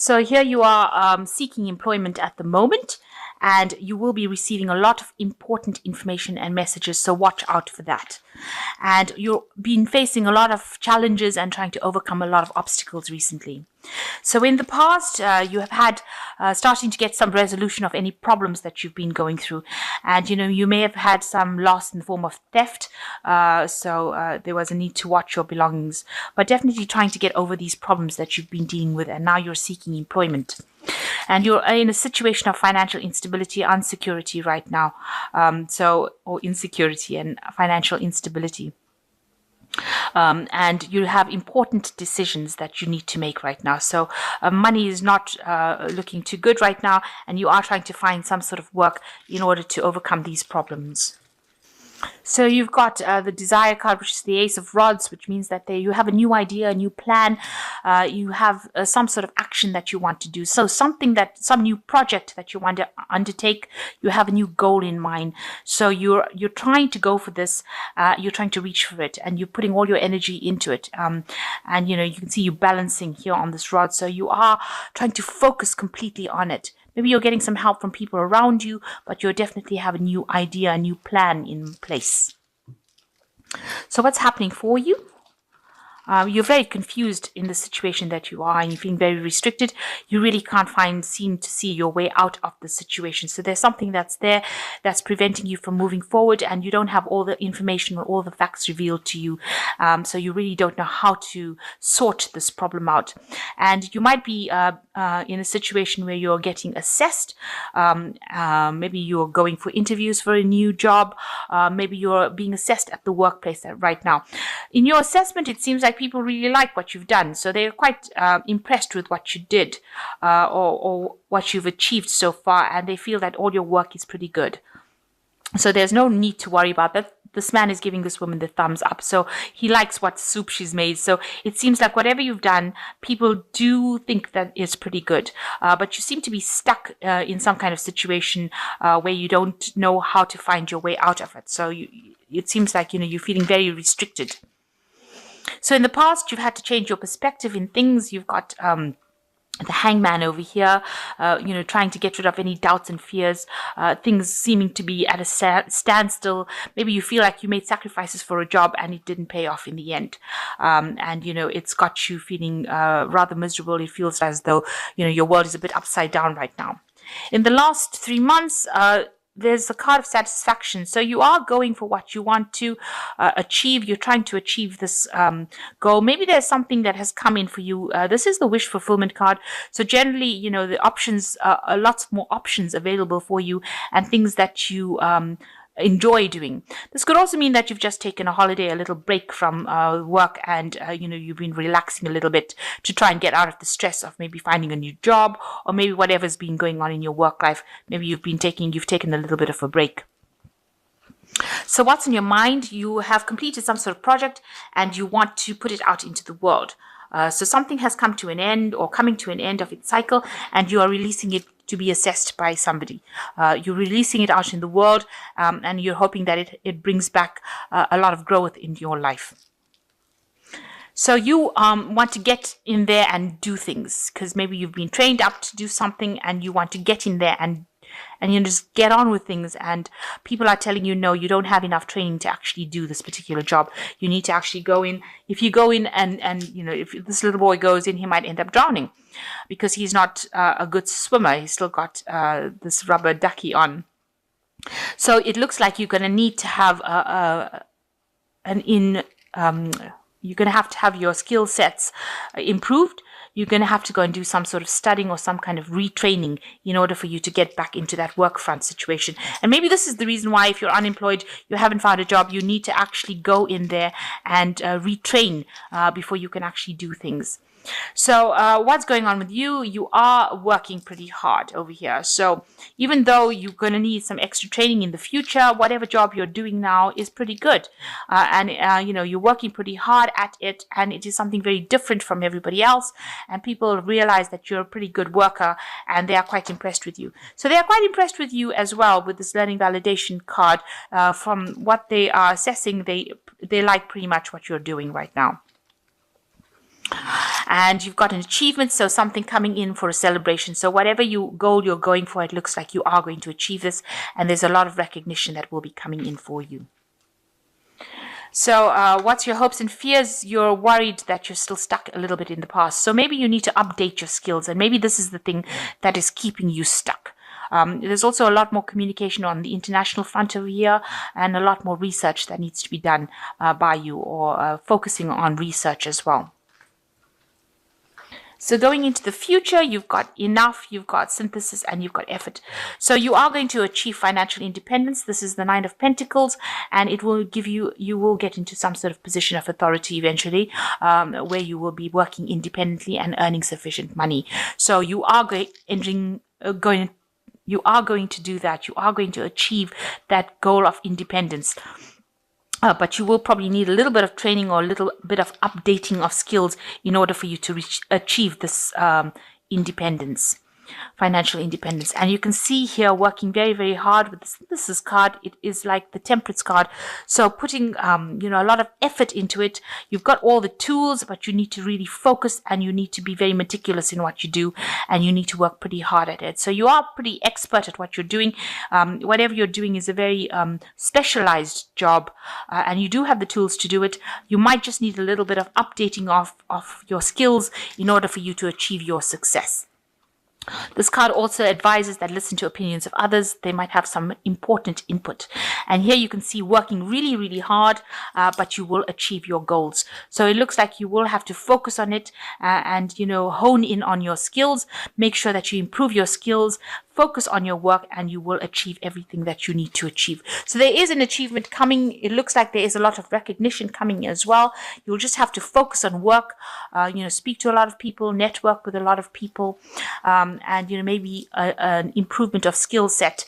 So here you are seeking employment at the moment, and you will be receiving a lot of important information and messages, so watch out for that. And you've been facing a lot of challenges and trying to overcome a lot of obstacles recently. So in the past, you have had starting to get some resolution of any problems that you've been going through. And, you may have had some loss in the form of theft. So there was a need to watch your belongings, but definitely trying to get over these problems that you've been dealing with. And now you're seeking employment. And you're in a situation of financial instability, insecurity right now. Or insecurity and financial instability. And you have important decisions that you need to make right now. So money is not looking too good right now, and you are trying to find some sort of work in order to overcome these problems. So you've got the desire card, which is the Ace of Rods, which means that you have a new idea, a new plan. You have some sort of action that you want to do. So some new project that you want to undertake. You have a new goal in mind. So you're trying to go for this. You're trying to reach for it, and you're putting all your energy into it. And you can see you balancing here on this rod. So you are trying to focus completely on it. Maybe you're getting some help from people around you, but you definitely have a new idea, a new plan in place. So what's happening for you? You're very confused in the situation that you are, and you're feeling very restricted. You really can't seem to see your way out of the situation. So there's something that's there that's preventing you from moving forward, and you don't have all the information or all the facts revealed to you. So you really don't know how to sort this problem out. And you might be in a situation where you're getting assessed. Maybe you're going for interviews for a new job. Maybe you're being assessed at the workplace right now. In your assessment, it seems like people really like what you've done. So they're quite impressed with what you did or what you've achieved so far. And they feel that all your work is pretty good. So there's no need to worry about that. This man is giving this woman the thumbs up. So he likes what soup she's made. So it seems like whatever you've done, people do think that is pretty good. But you seem to be stuck in some kind of situation where you don't know how to find your way out of it. So it seems like, you're feeling very restricted. So in the past, you've had to change your perspective in things. You've got the hangman over here, trying to get rid of any doubts and fears, things seeming to be at a standstill. Maybe you feel like you made sacrifices for a job and it didn't pay off in the end. And it's got you feeling rather miserable. It feels as though, your world is a bit upside down right now. In the last 3 months, there's a card of satisfaction. So you are going for what you want to achieve. You're trying to achieve this goal. Maybe there's something that has come in for you. This is the wish fulfillment card. So generally, the options, lots more options available for you and things that you enjoy doing. This could also mean that you've just taken a holiday, a little break from work, and you've been relaxing a little bit to try and get out of the stress of maybe finding a new job, or maybe whatever's been going on in your work life. Maybe you've taken a little bit of a break. So what's in your mind? You have completed some sort of project and you want to put it out into the world. So something has come to an end or coming to an end of its cycle, and you are releasing it to be assessed by somebody. You're releasing it out in the world, and you're hoping that it brings back a lot of growth in your life. So you want to get in there and do things, because maybe you've been trained up to do something and you want to get in there and just get on with things, and people are telling you, no, you don't have enough training to actually do this particular job. You need to actually go in. If you go in and if this little boy goes in, he might end up drowning because he's not a good swimmer. He's still got this rubber ducky on. So it looks like you're going to need to have you're going to have your skill sets improved. You're going to have to go and do some sort of studying or some kind of retraining in order for you to get back into that work front situation. And maybe this is the reason why, if you're unemployed, you haven't found a job, you need to actually go in there and retrain before you can actually do things. So what's going on with you? You are working pretty hard over here. So even though you're going to need some extra training in the future, whatever job you're doing now is pretty good. And you're working pretty hard at it, and it is something very different from everybody else. And people realize that you're a pretty good worker, and they are quite impressed with you. So they are quite impressed with you as well with this learning validation card. From what they are assessing, they like pretty much what you're doing right now. And you've got an achievement, so something coming in for a celebration. So whatever goal you're going for, it looks like you are going to achieve this, and there's a lot of recognition that will be coming in for you. So what's your hopes and fears? You're worried that you're still stuck a little bit in the past. So maybe you need to update your skills, and maybe this is the thing that is keeping you stuck. There's also a lot more communication on the international front over here, and a lot more research that needs to be done by you, or focusing on research as well. So going into the future, you've got enough, you've got synthesis, and you've got effort. So you are going to achieve financial independence. This is the Nine of Pentacles, and it will give you will get into some sort of position of authority eventually, where you will be working independently and earning sufficient money. So you are going to do that. You are going to achieve that goal of independence. But you will probably need a little bit of training or a little bit of updating of skills in order for you to achieve this independence, financial independence. And you can see here working very, very hard with the synthesis card. It is like the temperance card. So putting, a lot of effort into it. You've got all the tools, but you need to really focus, and you need to be very meticulous in what you do, and you need to work pretty hard at it. So you are pretty expert at what you're doing. Whatever you're doing is a very specialized job, and you do have the tools to do it. You might just need a little bit of updating of your skills in order for you to achieve your success. This card also advises that listen to opinions of others. They might have some important input. And here you can see working really, really hard, but you will achieve your goals. So it looks like you will have to focus on it and, hone in on your skills. Make sure that you improve your skills. Focus on your work, and you will achieve everything that you need to achieve. So there is an achievement coming. It looks like there is a lot of recognition coming as well. You'll just have to focus on work, speak to a lot of people, network with a lot of people, and maybe an improvement of skill set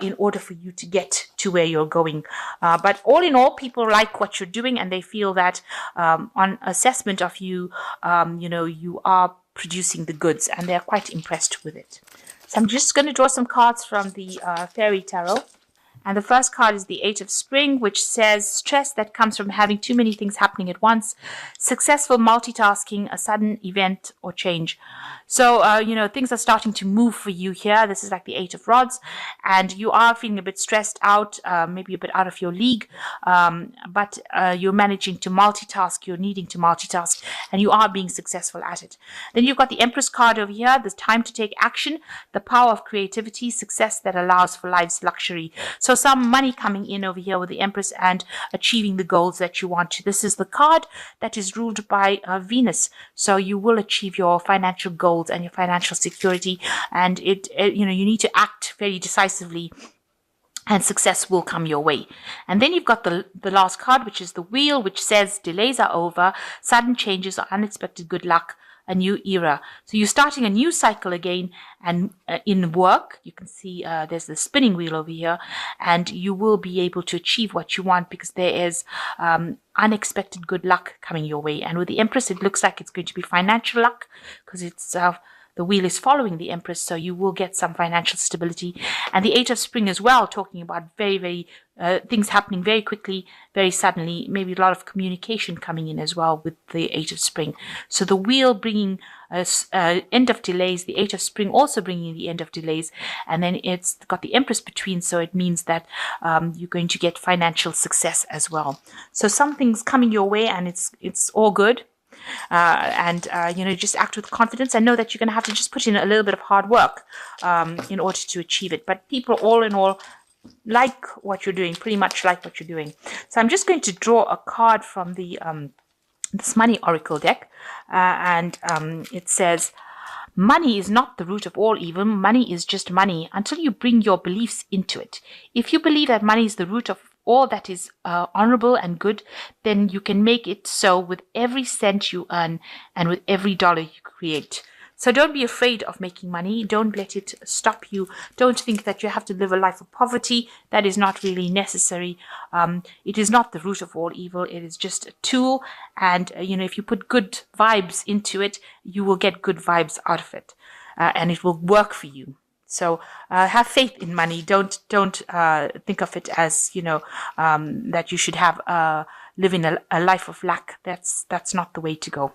in order for you to get to where you're going. But all in all, people like what you're doing, and they feel that on assessment of you, you are producing the goods, and they're quite impressed with it. So I'm just going to draw some cards from the Fairy Tarot. And the first card is the Eight of Spring, which says stress that comes from having too many things happening at once, successful multitasking, a sudden event or change. So, things are starting to move for you here. This is like the Eight of Rods, and you are feeling a bit stressed out, maybe a bit out of your league, but you're managing to multitask, you're needing to multitask, and you are being successful at it. Then you've got the Empress card over here, the time to take action, the power of creativity, success that allows for life's luxury. So some money coming in over here with the Empress and achieving the goals that you want to. This is the card that is ruled by Venus. So you will achieve your financial goals and your financial security, and you need to act very decisively, and success will come your way. And then you've got the last card, which is the Wheel, which says delays are over, sudden changes or unexpected good luck, a new era. So you're starting a new cycle again, and in work, you can see there's the spinning wheel over here, and you will be able to achieve what you want because there is unexpected good luck coming your way. And with the Empress, it looks like it's going to be financial luck because it's the wheel is following the Empress, so you will get some financial stability. And the Eight of Spring as well, talking about very, very things happening very quickly, very suddenly, maybe a lot of communication coming in as well with the Eight of Spring. So the wheel bringing end of delays, the Eight of Spring also bringing the end of delays, and then it's got the Empress between, so it means that you're going to get financial success as well. So something's coming your way, and it's all good. Just act with confidence and know that you're going to have to just put in a little bit of hard work in order to achieve it. But people, all in all, like what you're doing, pretty much like what you're doing. So I'm just going to draw a card from the this Money Oracle deck, and it says, money is not the root of all evil. Money is just money until you bring your beliefs into it. If you believe that money is the root of all that is honorable and good, then you can make it so with every cent you earn and with every dollar you create. So don't be afraid of making money. Don't let it stop you. Don't think that you have to live a life of poverty. That is not really necessary. It is not the root of all evil. It is just a tool. And, if you put good vibes into it, you will get good vibes out of it. And it will work for you. So have faith in money. Don't think of it as that you should have live in a life of lack. That's not the way to go.